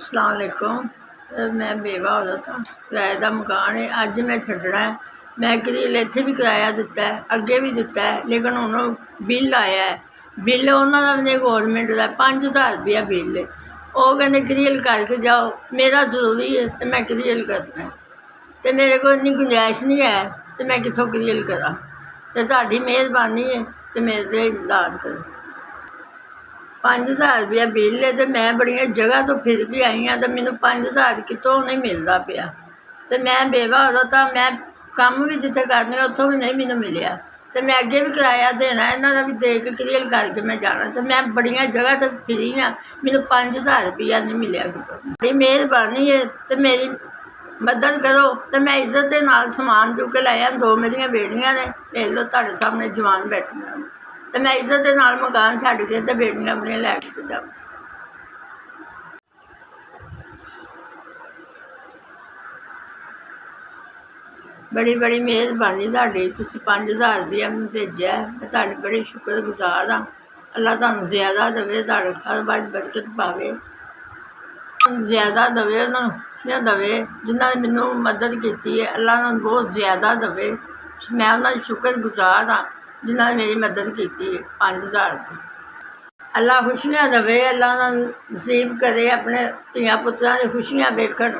अस्सलाम वालेकुम। मैं बेवा औरत हाँ, किराए का मकान है। अज मैं छड्डना है। मैं करील इत्थे भी किराया दिता है, अगे भी दिता है, लेकिन हुण बिल आया है। बिल उन्हों का भी नहीं, गौरमेंट का 5000 रुपया बिल है। वो कहते करील करके जाओ, मेरा जरूरी है तो मैं करील करना है, तो मेरे को इन्नी गुंजाइश नहीं है तो मैं कितों करील करा। तो तुहाडी मेहरबानी है तो मेरे ते इमदाद करो। 5000 रुपया बिल है तो मैं बड़िया जगह तो फिर के आई हाँ, तो मैनू 5000 कितों नहीं मिलता पाया। तो मैं बेवा औरत हाँ, मैं काम भी जिथे करनी उतों भी नहीं मैनू मिलिया। तो मैं अगे भी किराया देना, इन्हों का भी दे के क्लीयर करके मैं जाना। तो मैं बड़िया जगह तो फिरी हाँ, मैनू 5000 रुपया नहीं मिलिया कितों। बड़ी मेहरबानी है तो मेरी मदद करो। तो मैं इज्जत के नाल समान चुक के लाया। 2 मेरिया बेटियां ने, देख लो तुहाडे सामने जवान बैठिया। तो मैं इज्जत के नाल मकान छड्ड के तो बेटियां अपनियां लैके जाऊँ। बड़ी बड़ी मेहरबानी तुहाडी, तुसीं 5000 रुपया मैनूं भेजिया। मैं तुहाडी बड़ी शुक्रगुजार हाँ। अल्लाह तुहानूं ज़्यादा देवे, तुहाडे हर बार बरकत पावे, ज़्यादा देवे, उन्होंने खुशियां देवे। जिन्होंने मैनूं मदद की है, अल्लाह उन्होंने बहुत ज़्यादा देवे। मैं उन्होंने शुक्रगुजार हाँ जिन्होंने मेरी मदद की है। 5000 की अल्लाह खुशियां देवे, अल्लाह उन्होंने नसीब करे, अपने धियां पुत्रां दी खुशियां वेखण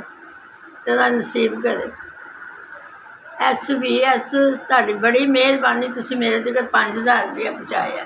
ते उन्होंने नसीब करे। SVS तुहाडी बड़ी मेहरबानी, तुसीं मेरे तक 5000 रुपया पहुँचाया।